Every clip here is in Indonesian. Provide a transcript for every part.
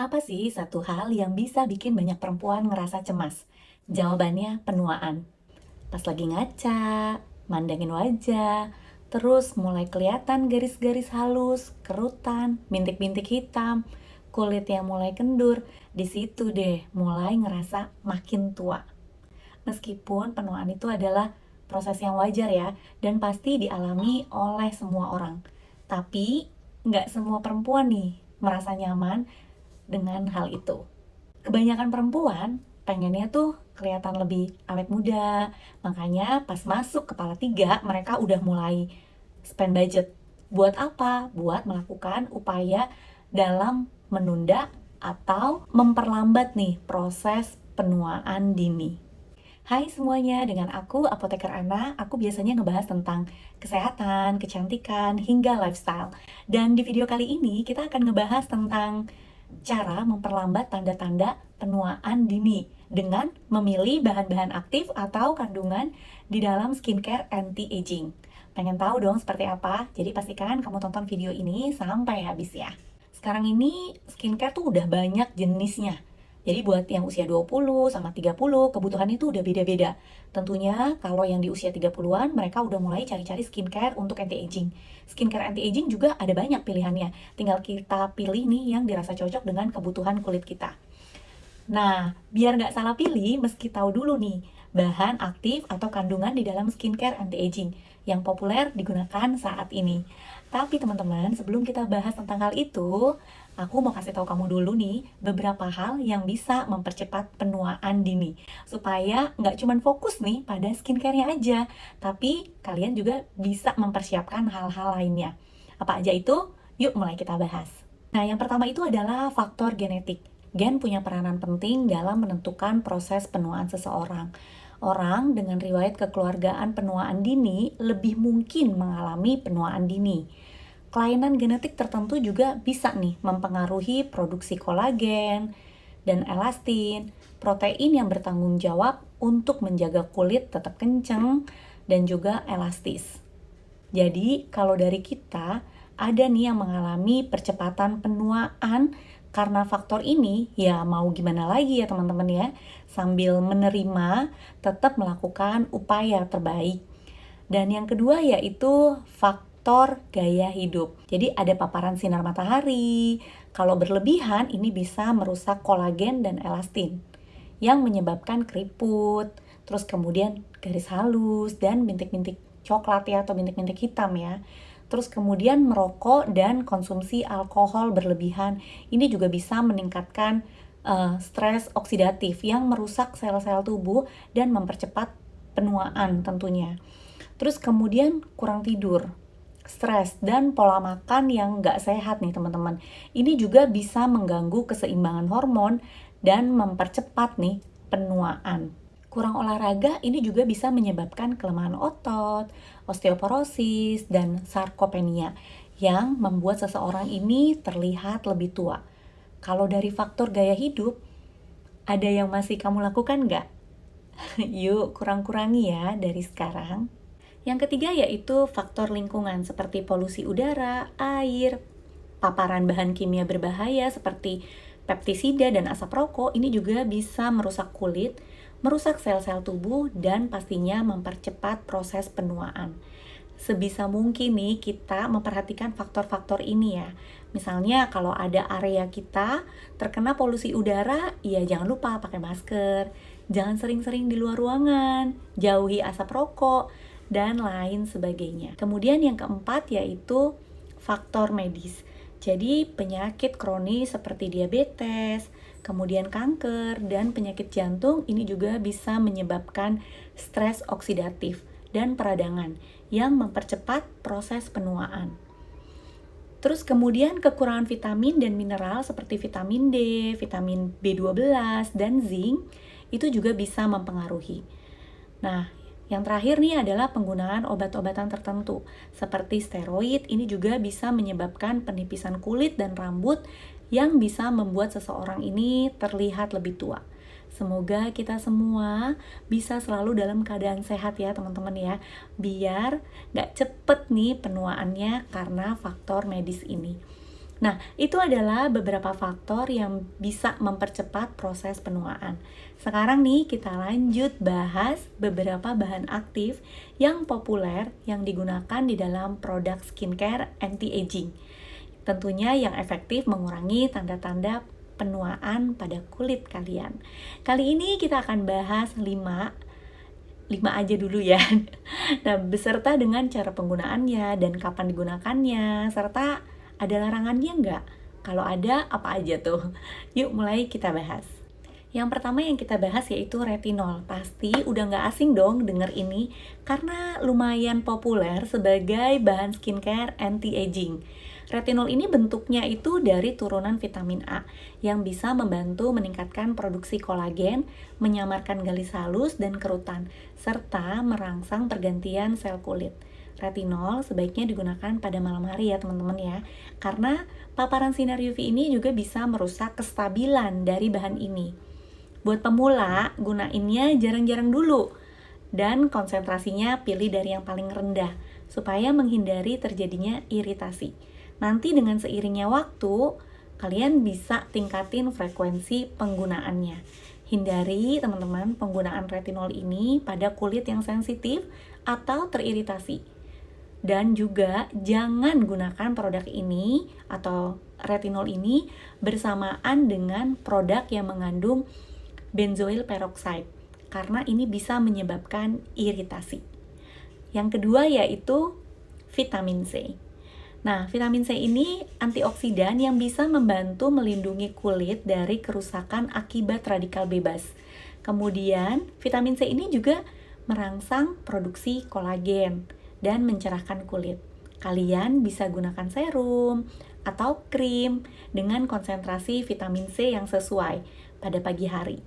Apa sih satu hal yang bisa bikin banyak perempuan ngerasa cemas? Jawabannya penuaan. Pas lagi ngaca, mandangin wajah, terus mulai kelihatan garis-garis halus, kerutan, bintik-bintik hitam, kulit yang mulai kendur, di situ deh mulai ngerasa makin tua. Meskipun penuaan itu adalah proses yang wajar ya, dan pasti dialami oleh semua orang. Tapi nggak semua perempuan nih merasa nyaman dengan hal itu. Kebanyakan perempuan pengennya tuh kelihatan lebih awet muda, makanya pas masuk kepala tiga mereka udah mulai spend budget. Buat apa? Buat melakukan upaya dalam menunda atau memperlambat nih proses penuaan dini. Hai semuanya, dengan aku Apoteker Ana, aku biasanya ngebahas tentang kesehatan, kecantikan, hingga lifestyle. Dan di video kali ini kita akan ngebahas tentang cara memperlambat tanda-tanda penuaan dini dengan memilih bahan-bahan aktif atau kandungan di dalam skincare anti-aging. Pengen tahu dong seperti apa? Jadi pastikan kamu tonton video ini sampai habis ya. Sekarang ini skincare tuh udah banyak jenisnya. Jadi buat yang usia 20 sama 30, kebutuhan itu udah beda-beda. Tentunya kalau yang di usia 30-an, mereka udah mulai cari-cari skincare untuk anti-aging. Skincare anti-aging juga ada banyak pilihannya. Tinggal kita pilih nih yang dirasa cocok dengan kebutuhan kulit kita. Nah, biar nggak salah pilih, meski tahu dulu nih, bahan aktif atau kandungan di dalam skincare anti-aging yang populer digunakan saat ini. Tapi teman-teman, sebelum kita bahas tentang hal itu, aku mau kasih tahu kamu dulu nih, beberapa hal yang bisa mempercepat penuaan dini. Supaya nggak cuma fokus nih pada skincare-nya aja, tapi kalian juga bisa mempersiapkan hal-hal lainnya. Apa aja itu? Yuk mulai kita bahas. Nah, yang pertama itu adalah faktor genetik. Gen punya peranan penting dalam menentukan proses penuaan seseorang. Orang dengan riwayat kekeluargaan penuaan dini lebih mungkin mengalami penuaan dini. Kelainan genetik tertentu juga bisa nih mempengaruhi produksi kolagen dan elastin, protein yang bertanggung jawab untuk menjaga kulit tetap kenceng dan juga elastis. Jadi kalau dari kita, ada nih yang mengalami percepatan penuaan karena faktor ini, ya mau gimana lagi ya teman-teman ya, sambil menerima, tetap melakukan upaya terbaik. Dan yang kedua yaitu faktor gaya hidup. Jadi ada paparan sinar matahari, kalau berlebihan ini bisa merusak kolagen dan elastin yang menyebabkan keriput, terus kemudian garis halus dan bintik-bintik coklat ya atau bintik-bintik hitam ya. Terus kemudian merokok dan konsumsi alkohol berlebihan ini juga bisa meningkatkan stres oksidatif yang merusak sel-sel tubuh dan mempercepat penuaan tentunya. Terus kemudian kurang tidur, stres, dan pola makan yang nggak sehat nih teman-teman. Ini juga bisa mengganggu keseimbangan hormon dan mempercepat nih penuaan. Kurang olahraga ini juga bisa menyebabkan kelemahan otot, osteoporosis, dan sarkopenia yang membuat seseorang ini terlihat lebih tua. Kalau dari faktor gaya hidup, ada yang masih kamu lakukan nggak? Yuk kurang-kurangi ya dari sekarang. Yang ketiga yaitu faktor lingkungan seperti polusi udara, air, paparan bahan kimia berbahaya seperti pestisida dan asap rokok ini juga bisa merusak kulit, merusak sel-sel tubuh, dan pastinya mempercepat proses penuaan. Sebisa mungkin nih kita memperhatikan faktor-faktor ini ya. Misalnya kalau ada area kita terkena polusi udara, ya jangan lupa pakai masker, jangan sering-sering di luar ruangan, jauhi asap rokok, dan lain sebagainya. Kemudian yang keempat yaitu faktor medis. Jadi penyakit kronis seperti diabetes, kemudian kanker, dan penyakit jantung ini juga bisa menyebabkan stres oksidatif dan peradangan yang mempercepat proses penuaan. Terus kemudian kekurangan vitamin dan mineral seperti vitamin D, vitamin B12, dan zinc itu juga bisa mempengaruhi. Nah, yang terakhir nih adalah penggunaan obat-obatan tertentu seperti steroid ini juga bisa menyebabkan penipisan kulit dan rambut yang bisa membuat seseorang ini terlihat lebih tua. Semoga kita semua bisa selalu dalam keadaan sehat ya teman-teman ya, biar gak cepet nih penuaannya karena faktor medis ini. Nah, itu adalah beberapa faktor yang bisa mempercepat proses penuaan. Sekarang nih kita lanjut bahas beberapa bahan aktif yang populer yang digunakan di dalam produk skincare anti-aging. Tentunya yang efektif mengurangi tanda-tanda penuaan pada kulit kalian. Kali ini kita akan bahas 5 aja dulu ya. Nah, beserta dengan cara penggunaannya dan kapan digunakannya, serta ada larangannya nggak? Kalau ada, apa aja tuh? Yuk mulai kita bahas. Yang pertama yang kita bahas yaitu retinol. Pasti udah nggak asing dong denger ini, karena lumayan populer sebagai bahan skincare anti-aging. Retinol ini bentuknya itu dari turunan vitamin A yang bisa membantu meningkatkan produksi kolagen, menyamarkan garis halus dan kerutan, serta merangsang pergantian sel kulit. Retinol sebaiknya digunakan pada malam hari ya teman-teman ya, karena paparan sinar UV ini juga bisa merusak kestabilan dari bahan ini. Buat pemula, gunainnya jarang-jarang dulu, dan konsentrasinya pilih dari yang paling rendah, supaya menghindari terjadinya iritasi. Nanti dengan seiringnya waktu, kalian bisa tingkatin frekuensi penggunaannya. Hindari teman-teman penggunaan retinol ini pada kulit yang sensitif atau teriritasi. Dan juga jangan gunakan produk ini atau retinol ini bersamaan dengan produk yang mengandung benzoyl peroxide, karena ini bisa menyebabkan iritasi. Yang kedua yaitu vitamin C. Nah, vitamin C ini antioksidan yang bisa membantu melindungi kulit dari kerusakan akibat radikal bebas. Kemudian, vitamin C ini juga merangsang produksi kolagen dan mencerahkan kulit. Kalian bisa gunakan serum atau krim dengan konsentrasi vitamin C yang sesuai pada pagi hari.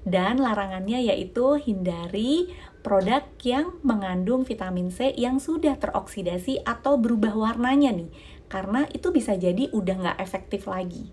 Dan larangannya yaitu hindari produk yang mengandung vitamin C yang sudah teroksidasi atau berubah warnanya nih, karena itu bisa jadi udah nggak efektif lagi.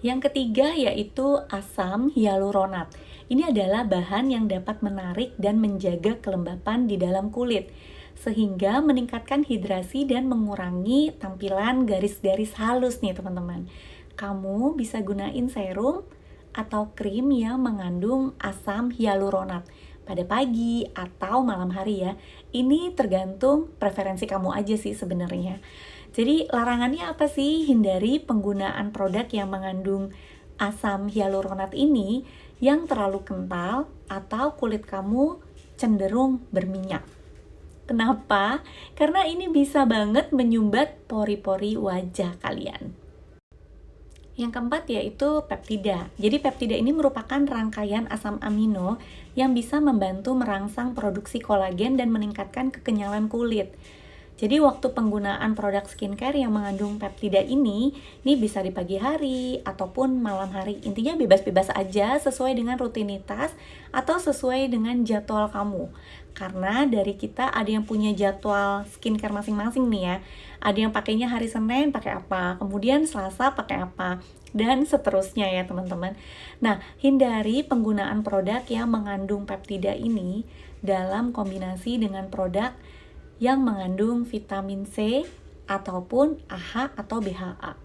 Yang ketiga yaitu asam hyaluronat. Ini adalah bahan yang dapat menarik dan menjaga kelembapan di dalam kulit, sehingga meningkatkan hidrasi dan mengurangi tampilan garis-garis halus nih teman-teman. Kamu bisa gunain serum atau krim yang mengandung asam hyaluronat pada pagi atau malam hari ya. Ini tergantung preferensi kamu aja sih sebenarnya. Jadi larangannya apa sih? Hindari penggunaan produk yang mengandung asam hyaluronat ini yang terlalu kental atau kulit kamu cenderung berminyak. Kenapa? Karena ini bisa banget menyumbat pori-pori wajah kalian. Yang keempat yaitu peptida. Jadi peptida ini merupakan rangkaian asam amino yang bisa membantu merangsang produksi kolagen dan meningkatkan kekenyalan kulit. Jadi waktu penggunaan produk skincare yang mengandung peptida ini bisa di pagi hari ataupun malam hari. Intinya bebas-bebas aja sesuai dengan rutinitas atau sesuai dengan jadwal kamu. Karena dari kita ada yang punya jadwal skincare masing-masing nih ya. Ada yang pakainya hari Senin pakai apa, kemudian Selasa pakai apa, dan seterusnya ya teman-teman. Nah, hindari penggunaan produk yang mengandung peptida ini dalam kombinasi dengan produk yang mengandung vitamin C ataupun AHA atau BHA.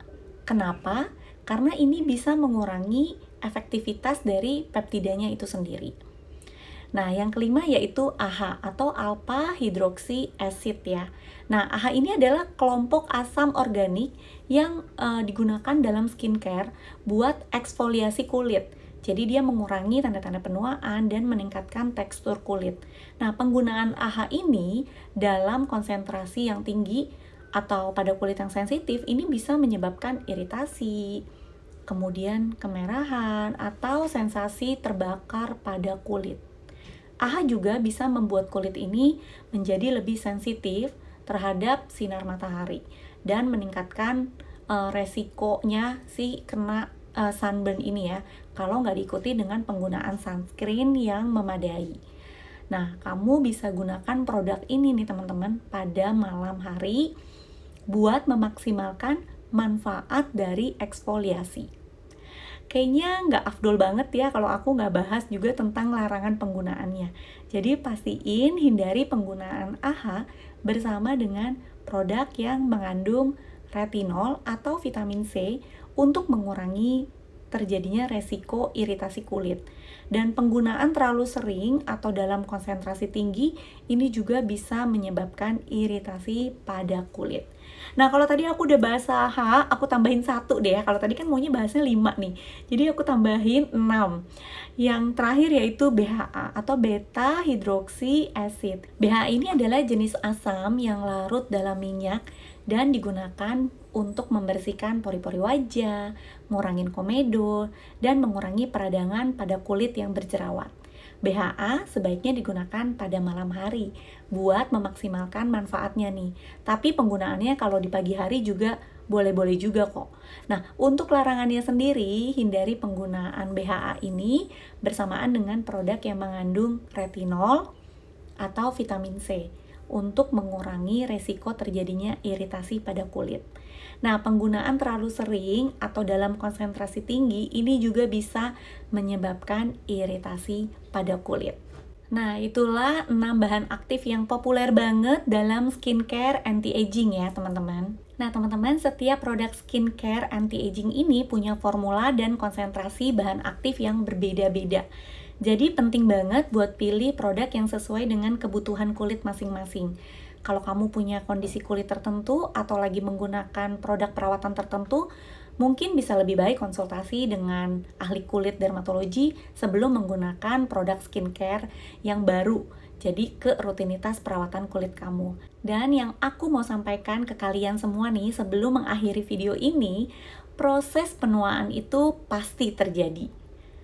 Kenapa? Karena ini bisa mengurangi efektivitas dari peptidanya itu sendiri. Nah, yang kelima yaitu AHA atau alpha hydroxy acid ya. Nah, AHA ini adalah kelompok asam organik yang digunakan dalam skincare buat eksfoliasi kulit. Jadi dia mengurangi tanda-tanda penuaan dan meningkatkan tekstur kulit. Nah, penggunaan AHA ini dalam konsentrasi yang tinggi atau pada kulit yang sensitif ini bisa menyebabkan iritasi, kemudian kemerahan atau sensasi terbakar pada kulit. AHA juga bisa membuat kulit ini menjadi lebih sensitif terhadap sinar matahari dan meningkatkan resikonya kena sunburn ini ya, kalau nggak diikuti dengan penggunaan sunscreen yang memadai. Nah, kamu bisa gunakan produk ini nih teman-teman pada malam hari buat memaksimalkan manfaat dari eksfoliasi. Kayaknya nggak afdol banget ya kalau aku nggak bahas juga tentang larangan penggunaannya. Jadi pastiin hindari penggunaan AHA bersama dengan produk yang mengandung retinol atau vitamin C untuk mengurangi terjadinya resiko iritasi kulit. Dan penggunaan terlalu sering atau dalam konsentrasi tinggi ini juga bisa menyebabkan iritasi pada kulit. Nah, kalau tadi aku udah bahas AHA, aku tambahin 1 deh ya. Kalau tadi kan maunya bahasnya 5 nih. Jadi aku tambahin 6. Yang terakhir yaitu BHA atau beta hidroksi acid. BHA ini adalah jenis asam yang larut dalam minyak dan digunakan untuk membersihkan pori-pori wajah, ngurangin komedo, dan mengurangi peradangan pada kulit yang berjerawat. BHA sebaiknya digunakan pada malam hari buat memaksimalkan manfaatnya nih. Tapi penggunaannya kalau di pagi hari juga boleh-boleh juga kok. Nah, untuk larangannya sendiri, hindari penggunaan BHA ini bersamaan dengan produk yang mengandung retinol atau vitamin C untuk mengurangi resiko terjadinya iritasi pada kulit. Nah, penggunaan terlalu sering atau dalam konsentrasi tinggi ini juga bisa menyebabkan iritasi pada kulit. Nah, itulah 6 bahan aktif yang populer banget dalam skincare anti-aging ya, teman-teman. Nah, teman-teman, setiap produk skincare anti-aging ini punya formula dan konsentrasi bahan aktif yang berbeda-beda. Jadi penting banget buat pilih produk yang sesuai dengan kebutuhan kulit masing-masing. Kalau kamu punya kondisi kulit tertentu atau lagi menggunakan produk perawatan tertentu, mungkin bisa lebih baik konsultasi dengan ahli kulit dermatologi sebelum menggunakan produk skincare yang baru. Jadi ke rutinitas perawatan kulit kamu. Dan yang aku mau sampaikan ke kalian semua nih sebelum mengakhiri video ini, proses penuaan itu pasti terjadi.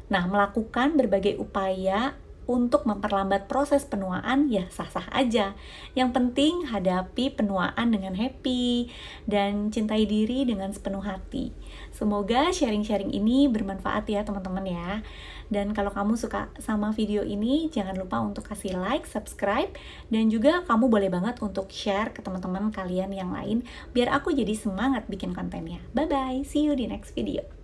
Nah, melakukan berbagai upaya untuk memperlambat proses penuaan ya sah-sah aja. Yang penting hadapi penuaan dengan happy dan cintai diri dengan sepenuh hati. Semoga sharing-sharing ini bermanfaat ya teman-teman ya. Dan kalau kamu suka sama video ini, jangan lupa untuk kasih like, subscribe, dan juga kamu boleh banget untuk share ke teman-teman kalian yang lain biar aku jadi semangat bikin kontennya. Bye-bye, see you di next video.